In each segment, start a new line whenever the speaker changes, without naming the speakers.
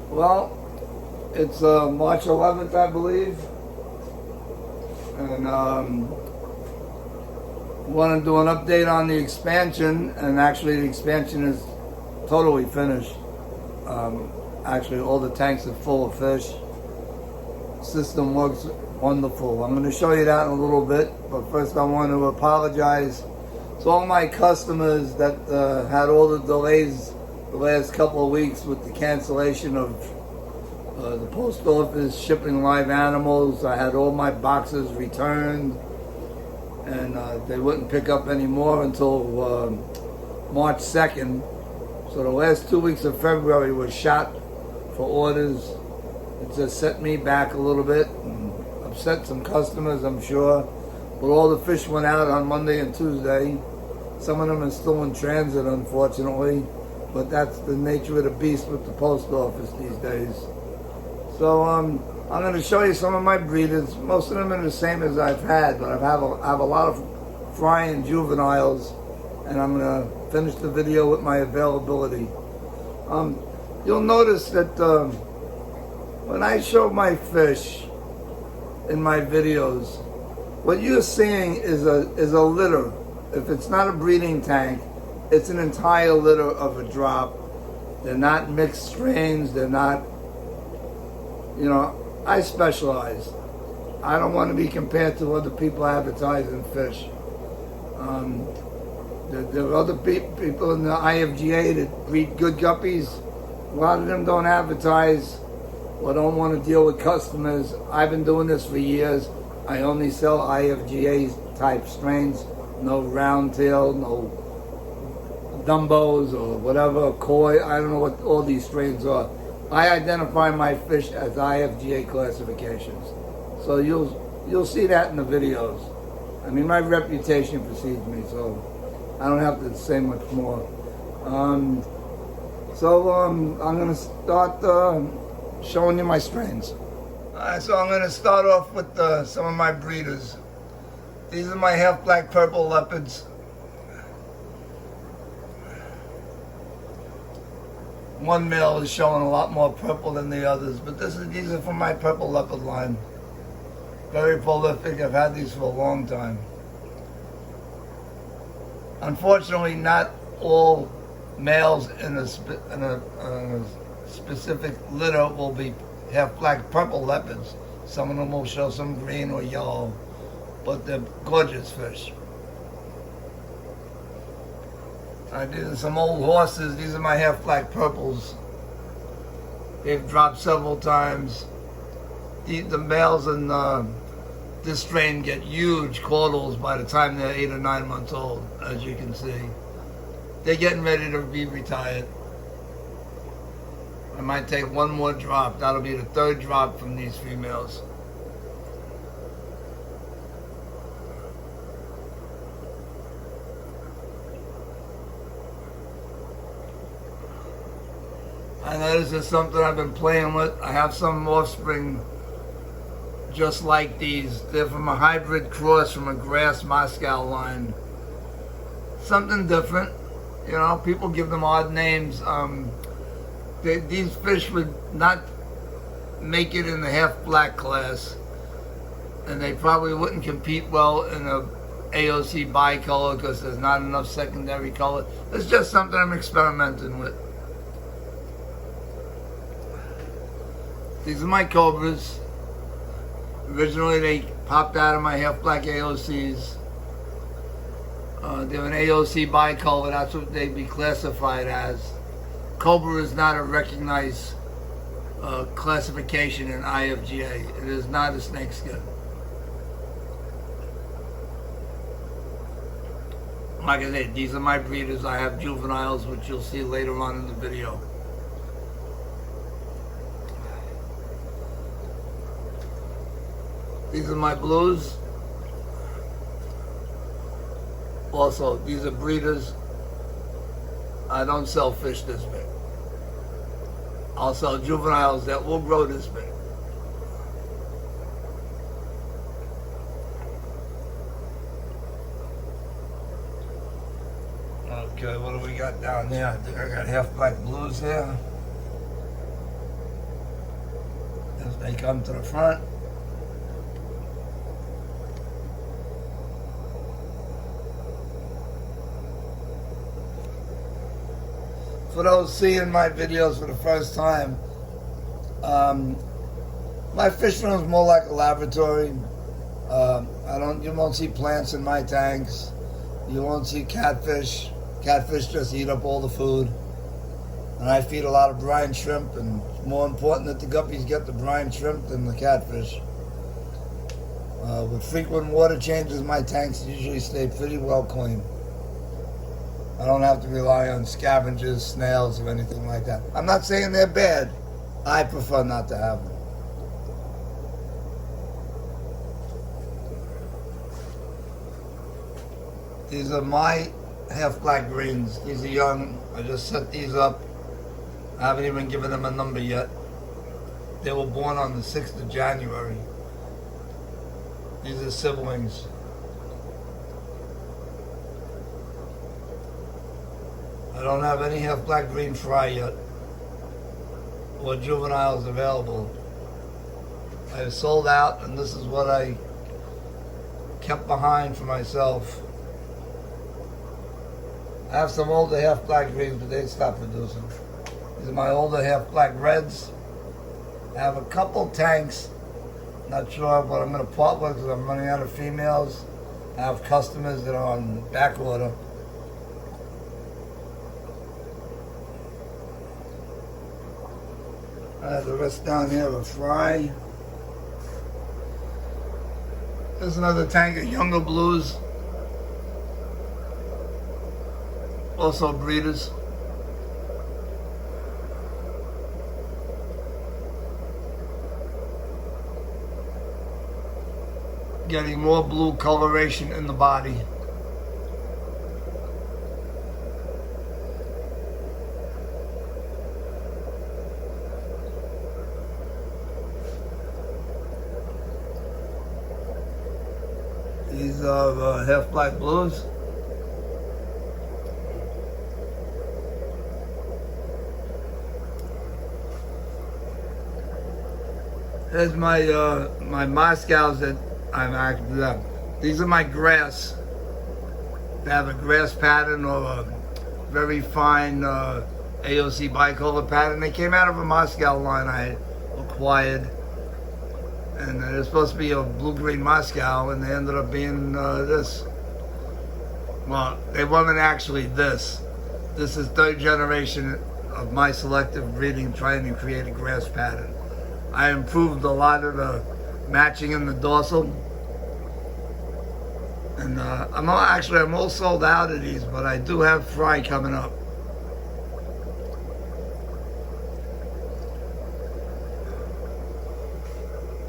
Well, it's March 11th, I believe, and want to do an update on the expansion. And actually, the expansion is totally finished. Actually, all the tanks are full of fish. System works wonderful. I'm going to show you that in a little bit, but first I want to apologize to all my customers that had all the delays the last couple of weeks with the cancellation of the post office shipping live animals. I had all my boxes returned, and they wouldn't pick up anymore until March 2nd. So the last 2 weeks of February was shot for orders. It just set me back a little bit and upset some customers, I'm sure. But all the fish went out on Monday and Tuesday. Some of them are still in transit, unfortunately. But that's the nature of the beast with the post office these days. So I'm going to show you some of my breeders. Most of them are the same as I've had, but I have a lot of fry and juveniles, and I'm going to finish the video with my availability. You'll notice that when I show my fish in my videos, what you're seeing is a litter. If it's not a breeding tank, it's an entire litter of a drop. They're not mixed strains. They're not, I specialize. I don't want to be compared to other people advertising fish. There are other people in the IFGA that breed good guppies. A lot of them don't advertise or don't want to deal with customers. I've been doing this for years. I only sell IFGA type strains. No round tail, no Dumbos or whatever, koi. I don't know what all these strains are. I identify my fish as IFGA classifications. So you'll see that in the videos. I mean, my reputation precedes me, so I don't have to say much more. I'm going to start showing you my strains. Alright, so I'm going to start off with some of my breeders. These are my half black purple leopards. One male is showing a lot more purple than the others, but these are from my purple leopard line. Very prolific. I've had these for a long time. Unfortunately, not all males in a specific litter will be half black purple leopards. Some of them will show some green or yellow, but they're gorgeous fish. These are some old horses. These are my half black purples. They've dropped several times. The males in this strain get huge caudals by the time they're 8 or 9 months old, as you can see. They're getting ready to be retired. I might take one more drop. That'll be the third drop from these females. I know this is something I've been playing with. I have some offspring just like these. They're from a hybrid cross from a grass Moscow line. Something different. People give them odd names. These fish would not make it in the half black class, and they probably wouldn't compete well in a AOC bicolor because there's not enough secondary color. It's just something I'm experimenting with. These are my cobras. Originally they popped out of my half black AOCs. They're an AOC bicolor. That's what they'd be classified as. Cobra is not a recognized classification in IFGA. It is not a snakeskin. Like I said, these are my breeders. I have juveniles, which you'll see later on in the video. These are my blues. Also, these are breeders. I don't sell fish this big. I'll sell juveniles that will grow this big. Okay, what do we got down there? I think I got half black blues here. They come to the front. For those seeing my videos for the first time, my fish room is more like a laboratory. You won't see plants in my tanks. You won't see catfish. Catfish just eat up all the food. And I feed a lot of brine shrimp, and it's more important that the guppies get the brine shrimp than the catfish. With frequent water changes, my tanks usually stay pretty well clean. I don't have to rely on scavengers, snails, or anything like that. I'm not saying they're bad. I prefer not to have them. These are my half-black greens. These are young. I just set these up. I haven't even given them a number yet. They were born on the 6th of January. These are siblings. I don't have any half-black green fry yet, or juveniles available. I sold out, and this is what I kept behind for myself. I have some older half-black greens, but they stopped producing. These are my older half-black reds. I have a couple tanks. Not sure what I'm going to part with because I'm running out of females. I have customers that are on back order. The rest down here are fry. There's another tank of younger blues. Also breeders. Getting more blue coloration in the body. These are half-black blues. Here's my my Moscows that I'm actually. These are my grass. They have a grass pattern or a very fine AOC bicolor pattern. They came out of a Moscow line I acquired. And they're supposed to be a blue-green Moscow, and they ended up being this. Well, they weren't actually this. This is third generation of my selective breeding, trying to create a grass pattern. I improved a lot of the matching in the dorsal. And I'm all sold out of these, but I do have fry coming up.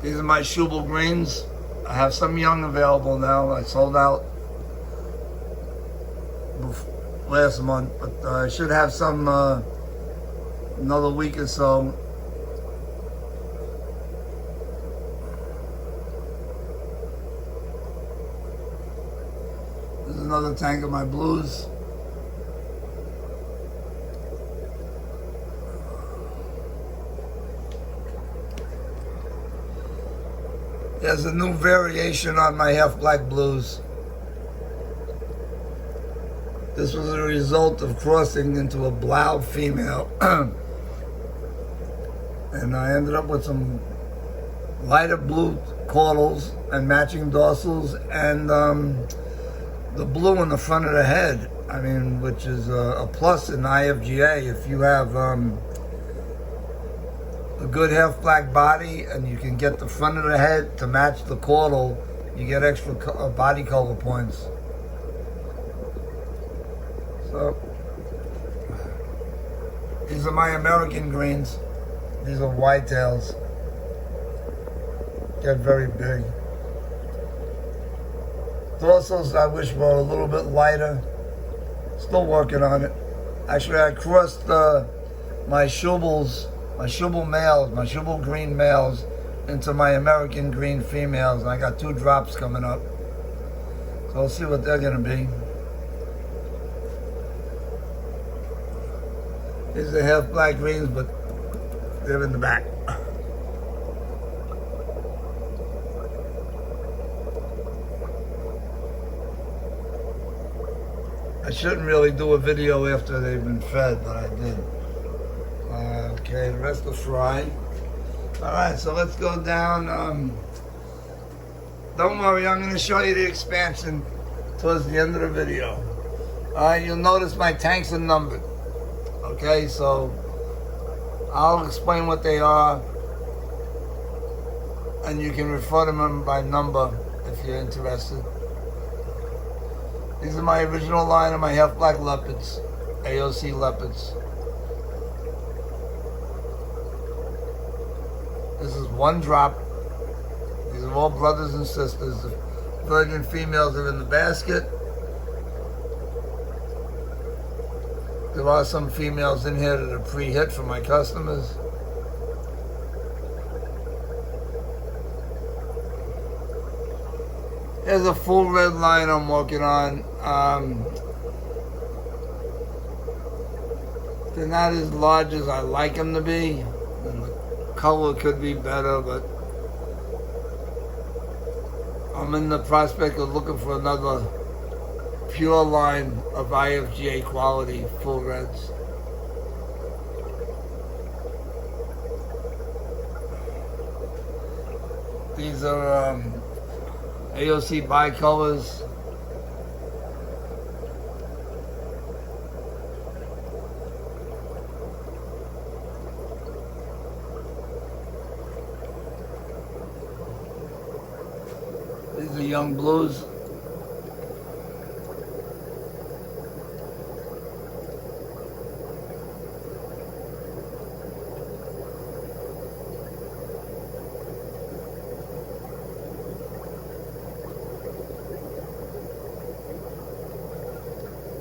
These are my Schubel greens. I have some young available now. I sold out last month, but I should have some another week or so. There's another tank of my blues. There's a new variation on my half-black blues. This was a result of crossing into a Blau female. And I ended up with some lighter blue caudals and matching dorsals and the blue in the front of the head. I mean, which is a plus in IFGA. If you have a good half-black body and you can get the front of the head to match the caudal, you get extra body color points. So, these are my American greens. These are whitetails. Get very big. Dorsals I wish were a little bit lighter. Still working on it. Actually, I crossed my Schubels, my Schubel males, my Schubel green males into my American green females. I got 2 drops coming up. So we'll see what they're going to be. These are half-black greens, but they're in the back. I shouldn't really do a video after they've been fed, but I did. Okay, the rest are fry. Alright, so let's go down. Don't worry, I'm going to show you the expansion towards the end of the video. Alright, you'll notice my tanks are numbered. Okay, so I'll explain what they are, and you can refer to them by number if you're interested. These are my original line of my half-black leopards, AOC leopards. This is one drop. These are all brothers and sisters. The virgin females are in the basket. There are some females in here that are pre-hit for my customers. There's a full red line I'm working on. They're not as large as I like them to be. And the color could be better, but I'm in the prospect of looking for another pure line of IFGA quality full reds. These are AOC bicolors. These are young blues.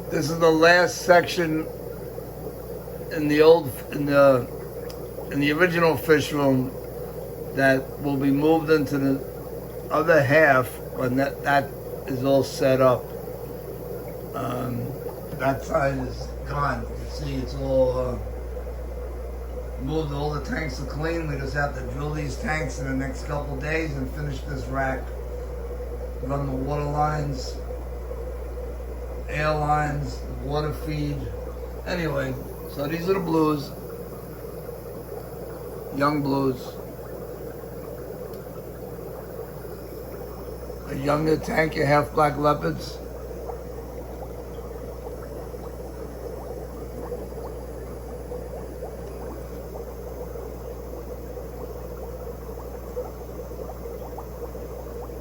This is the last section in the original fish room that will be moved into the other half when that is all set up. That side is gone. You can see it's all moved. All the tanks are clean. We just have to drill these tanks in the next couple days and finish this rack. Run the water lines, air lines, water feed. Anyway, so these are the blues, young blues. A younger tank of half-black leopards.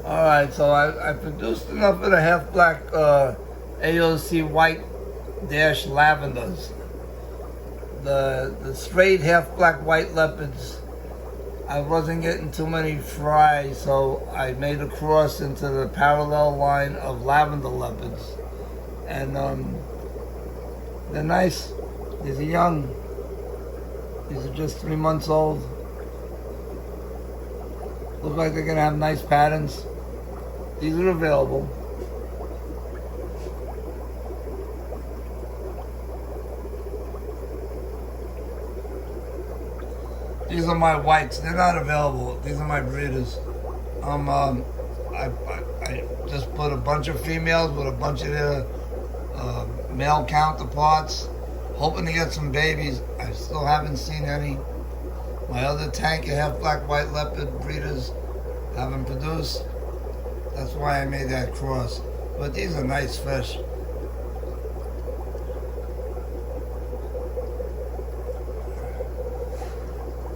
Alright, so I produced enough of the half-black AOC white dash lavenders. The straight half-black white leopards, I wasn't getting too many fry, so I made a cross into the parallel line of lavender leopards. And they're nice. These are young. These are just 3 months old. Look like they're gonna have nice patterns. These are available. These are my whites. They're not available. These are my breeders. I just put a bunch of females with a bunch of their male counterparts, hoping to get some babies. I still haven't seen any. My other tank of half-black white leopard breeders haven't produced. That's why I made that cross. But these are nice fish.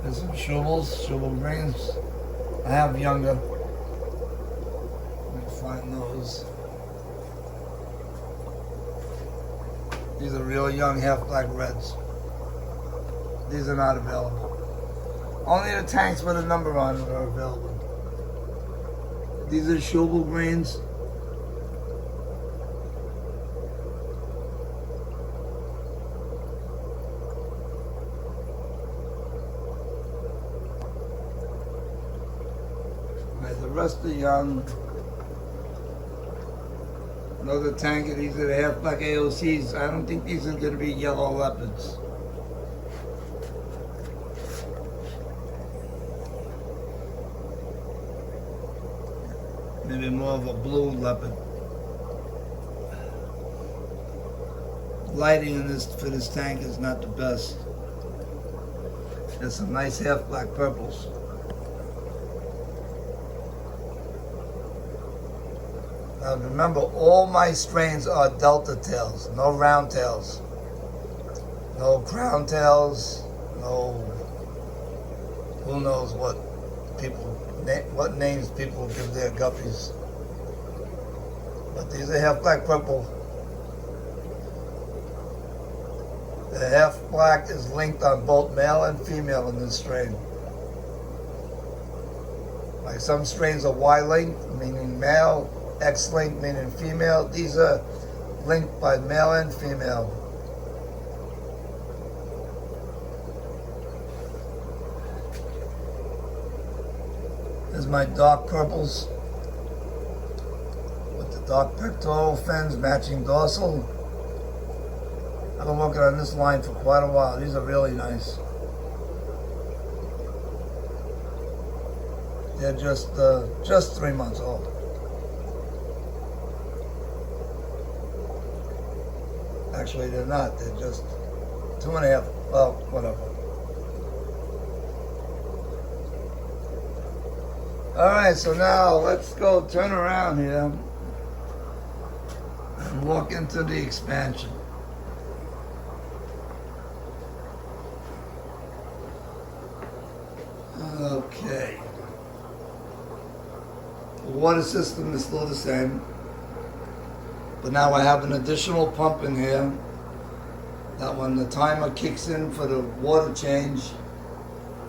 There's some Schubel greens. I have younger. Let me find those. These are real young half-black reds. These are not available. Only the tanks with a number on it are available. These are Schubel greens. The rest are young. Another tank of these are the half-black AOCs. I don't think these are going to be yellow leopards. Maybe more of a blue leopard. lighting in this for this tank is not the best. There's some nice half black purples. Now remember, all my strains are delta tails, no round tails, no crown tails, no who knows what names people give their guppies. But these are half black purple. The half black is linked on both male and female in this strain. Like some strains are Y-linked, meaning male, X-linked, meaning female. These are linked by male and female. There's my dark purples with the dark pectoral fins matching dorsal. I've been working on this line for quite a while. These are really nice. They're just 3 months old. Actually, they're not. They're just 2.5. Well, whatever. All right, so now let's go turn around here and walk into the expansion. Okay. The water system is still the same, but now I have an additional pump in here that when the timer kicks in for the water change,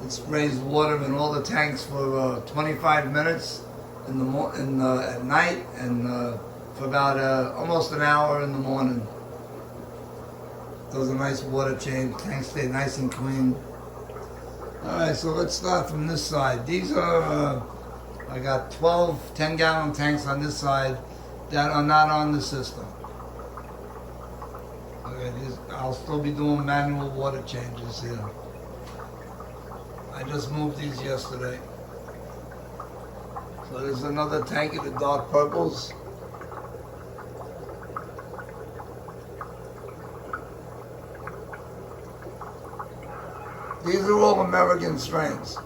it sprays water in all the tanks for 25 minutes at night and for about almost an hour in the morning. Does a nice water change. Tanks stay nice and clean. All right, so let's start from this side. These are, I got 12 10-gallon tanks on this side that are not on the system. Okay, I'll still be doing manual water changes here. I just moved these yesterday. So there's another tank of the dark purples. These are all American strains.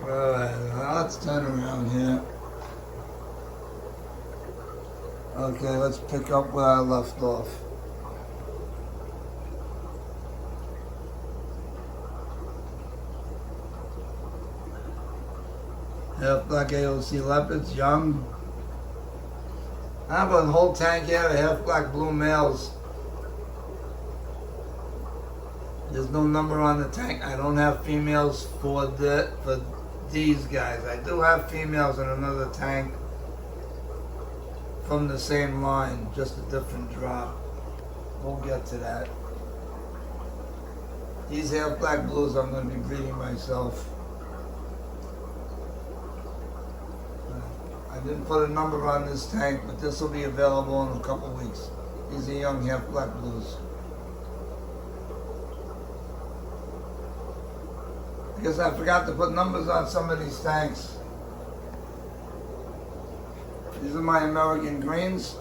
Alright, now let's turn around here. Okay, let's pick up where I left off. Half black AOC leopards, young. I have a whole tank here of half black blue males. There's no number on the tank. I don't have females for these guys. I do have females in another tank from the same line, just a different drop. We'll get to that. These half black blues I'm going to be breeding myself. I didn't put a number on this tank, but this will be available in a couple weeks. These are young half black blues. I guess I forgot to put numbers on some of these tanks. These are my American greens.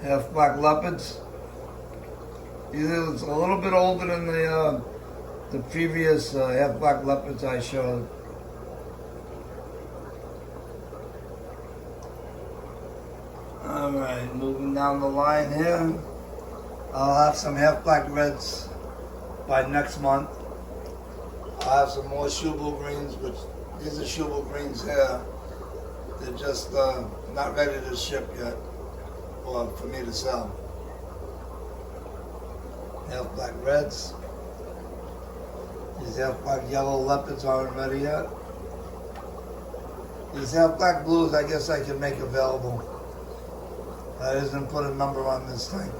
Half black leopards. These are a little bit older than the previous half black leopards I showed. All right, moving down the line here. I'll have some half black reds by next month. I'll have some more Schubel greens, which these are Schubel greens here. They're just not ready to ship yet. Or for me to sell. Half black reds. These half black yellow leopards aren't ready yet. These half black blues I guess I can make available. I didn't put a number on this thing.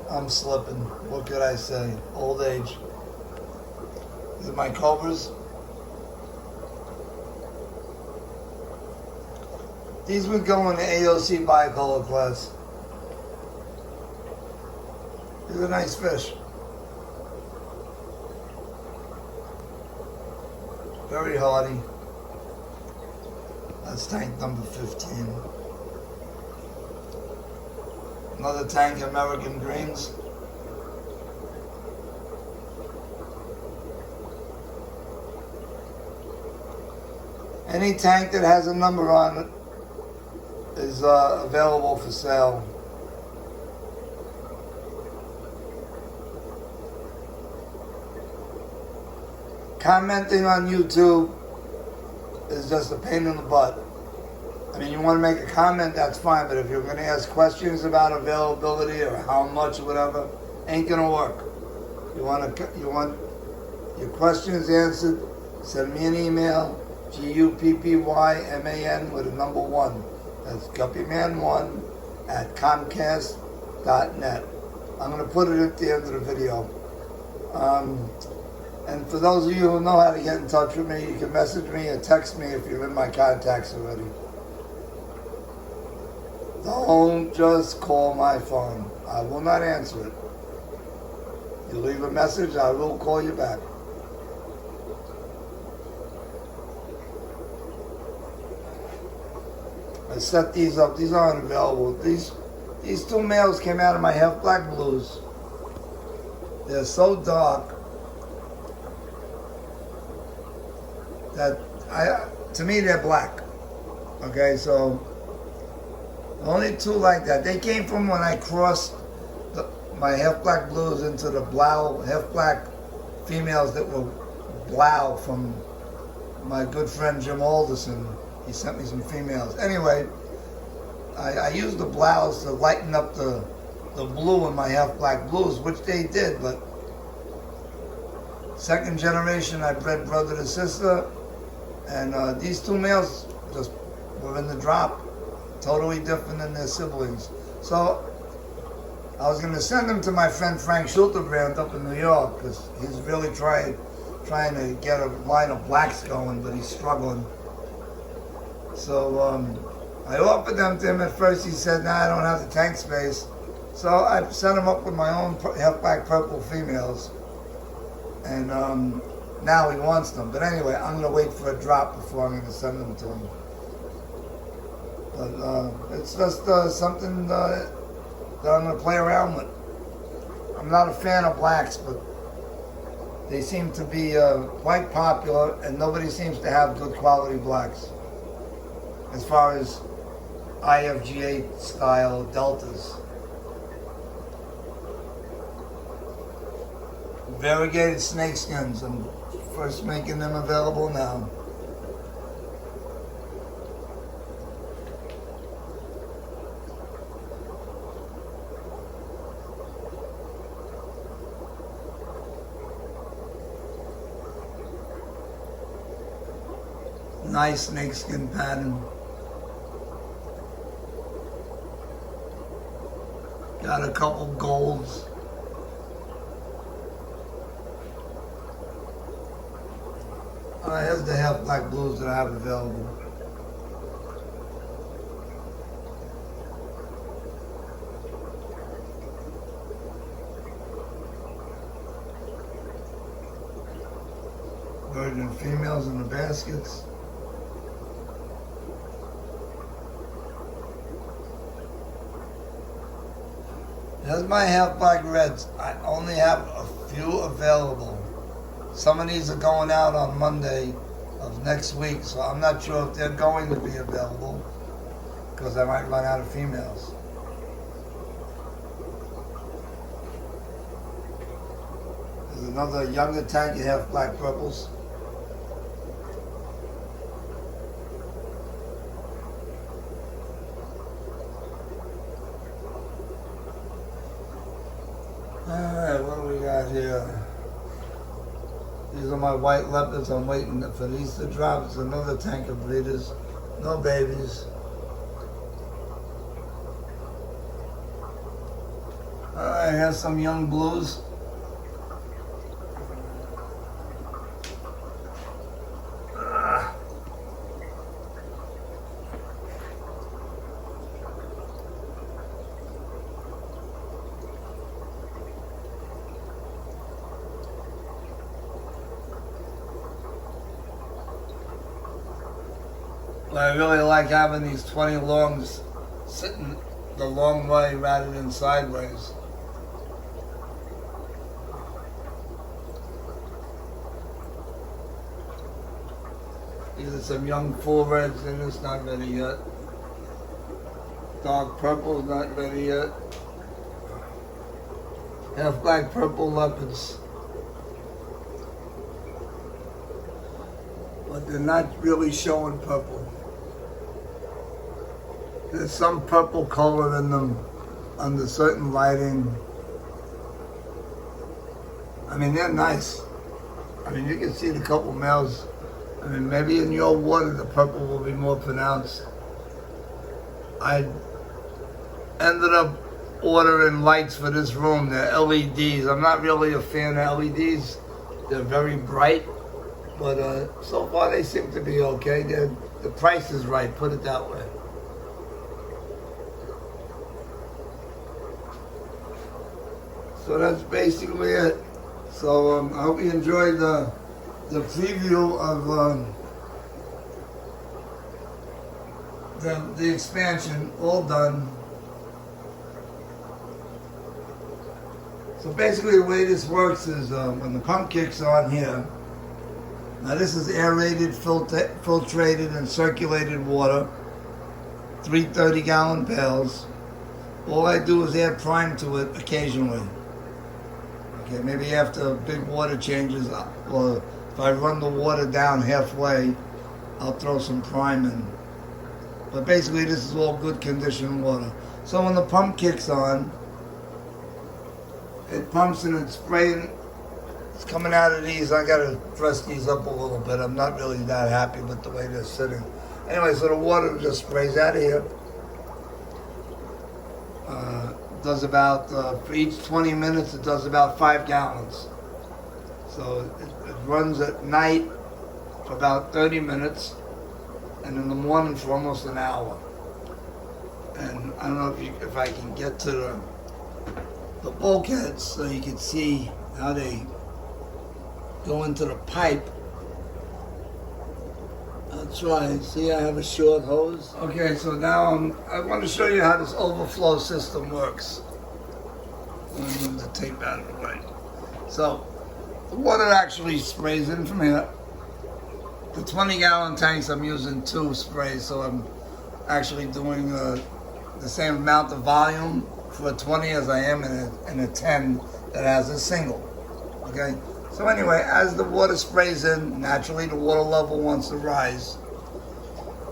I'm slipping. What could I say? Old age. These are my Cobras. These would go in the AOC bicolor class. These are nice fish. Very hardy. That's tank number 15. Another tank, American Greens. Any tank that has a number on it is available for sale. Commenting on YouTube is just a pain in the butt. I mean, you want to make a comment, that's fine, but if you're going to ask questions about availability or how much or whatever, ain't going to work. You want your questions answered, send me an email, GUPPYMAN with a number 1. That's guppyman1 at comcast.net. I'm going to put it at the end of the video. And for those of you who know how to get in touch with me, you can message me or text me if you're in my contacts already. Don't just call my phone. I will not answer it. You leave a message, I will call you back. I set these up. These aren't available. These two males came out of my half black blues. They're so dark that to me they're black. Okay, so only two like that. They came from when I crossed my half black blues into the blau half black females that were blau from my good friend Jim Alderson. He sent me some females. Anyway, I used the blouse to lighten up the blue in my half black blues, which they did, but second generation I bred brother to sister, and these two males just were in the drop, totally different than their siblings. So I was going to send them to my friend Frank Schulterbrand up in New York, because he's really trying to get a line of blacks going, but he's struggling. So I offered them to him. At first he said, nah, I don't have the tank space. So I set him up with my own half black purple females. And now he wants them. But anyway, I'm going to wait for a drop before I'm going to send them to him. But it's just something that I'm going to play around with. I'm not a fan of blacks, but they seem to be quite popular, and nobody seems to have good quality blacks as far as IFGA style deltas. Variegated snakeskins, I'm first making them available now. Nice snakeskin pattern. Got a couple golds. Here's the half black blues that I have available. Virgin females in the baskets. Here's my half black reds. I only have a few available. Some of these are going out on Monday of next week, so I'm not sure if they're going to be available because I might run out of females. There's another younger tank, you have black purples. Alright, what do we got here? These are my white leopards. I'm waiting for these to drop. It's another tank of breeders. No babies. Here's some young blues. I really like having these 20 longs sitting the long way rather than sideways. These are some young full reds and it's not ready yet. Dark purple is not ready yet. Half black purple leopards. But they're not really showing purple. There's some purple color in them under certain lighting. I mean, they're nice. I mean, you can see the couple males. I mean, maybe in your water the purple will be more pronounced. I ended up ordering lights for this room. They're LEDs. I'm not really a fan of LEDs. They're very bright. But so far they seem to be okay. The price is right, put it that way. So that's basically it. So I hope you enjoyed the preview of the expansion, all done. So basically the way this works is when the pump kicks on here, now this is aerated, filtrated, and circulated water, 3 30-gallon pails. All I do is add prime to it occasionally. Okay, maybe after big water changes, or if I run the water down halfway, I'll throw some prime in. But basically this is all good condition water. So when the pump kicks on, it pumps and it's spraying. It's coming out of these. I gotta dress these up a little bit. I'm not really that happy with the way they're sitting. Anyway, so the water just sprays out of here. Does about, for each 20 minutes, it does about 5 gallons. So it runs at night for about 30 minutes and in the morning for almost an hour. And I don't know if I can get to the bulkheads so you can see how they go into the pipe. I'll try. See, I have a short hose. Okay, so now I want to show you how this overflow system works. I'm going to move the tape out of the way. So, the water actually sprays in from here. The 20-gallon tanks, I'm using 2 sprays, so I'm actually doing the same amount of volume for a 20 as I am in a 10 that has a single. Okay? So anyway, as the water sprays in, naturally the water level wants to rise.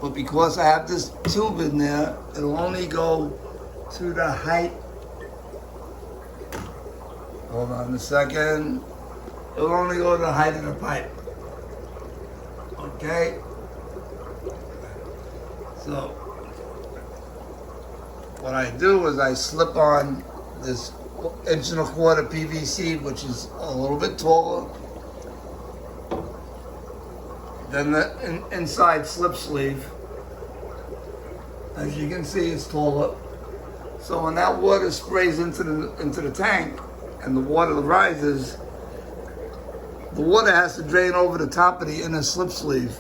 But because I have this tube in there, it'll only go to the height. Hold on a second. It'll only go to the height of the pipe. Okay? So, what I do is I slip on this 1.25 inch PVC, which is a little bit taller than the inside slip sleeve. As you can see, it's taller. So when that water sprays into the tank and the water rises, the water has to drain over the top of the inner slip sleeve.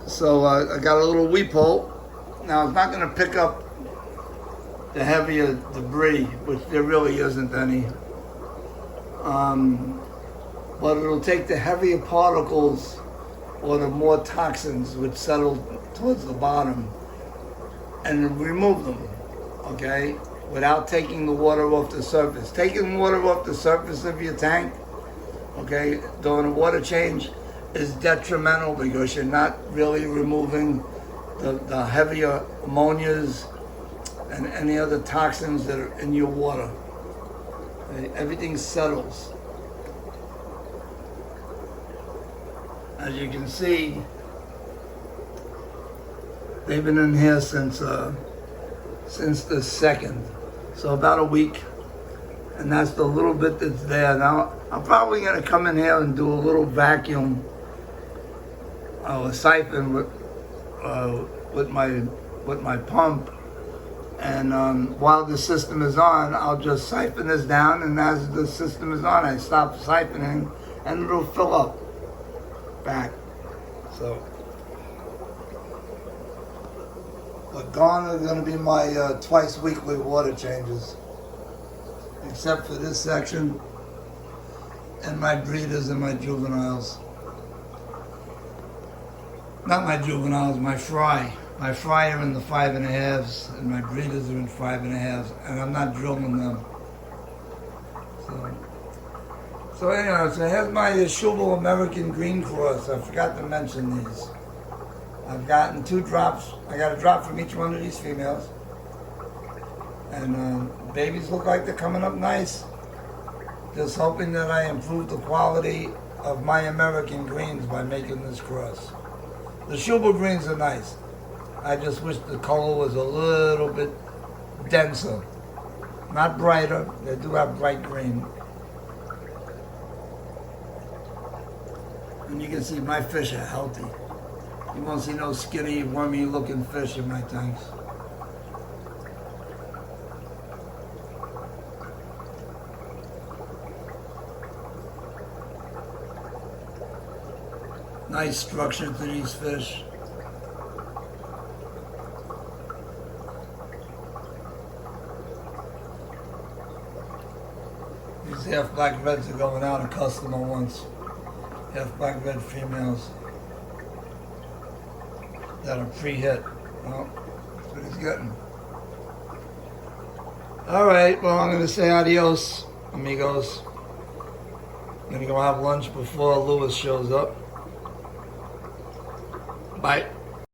So I got a little weep hole. Now it's not going to pick up the heavier debris, which there really isn't any. But it'll take the heavier particles or the more toxins which settle towards the bottom and remove them, okay? Without taking the water off the surface. Taking water off the surface of your tank, okay, during a water change is detrimental because you're not really removing the heavier ammonias and any other toxins that are in your water. Okay? Everything settles. As you can see, they've been in here since since the 2nd. So about a week. And that's the little bit that's there. Now, I'm probably going to come in here and do a little vacuum, a siphon with my pump. And while the system is on, I'll just siphon this down, and as the system is on, I stop siphoning, and it'll fill up back. So, but gone are going to be my twice weekly water changes, except for this section and my breeders and my juveniles. Not my juveniles, my fry. My fry are in the 5.5s, and my breeders are in 5.5s, and I'm not drilling them. So anyway, so here's my Schubel American Green Cross. I forgot to mention these. I've gotten 2 drops. I got a drop from each one of these females. And babies look like they're coming up nice. Just hoping that I improve the quality of my American greens by making this cross. The Schubel greens are nice. I just wish the color was a little bit denser. Not brighter. They do have bright green. And you can see my fish are healthy. You won't see no skinny, wormy looking fish in my tanks. Nice structure to these fish. These half black reds are going out a customer once. Half black red females that are pre-hit. Well, that's what he's getting. Alright, well, I'm going to say adios, amigos. I'm going to go have lunch before Lewis shows up. Bye.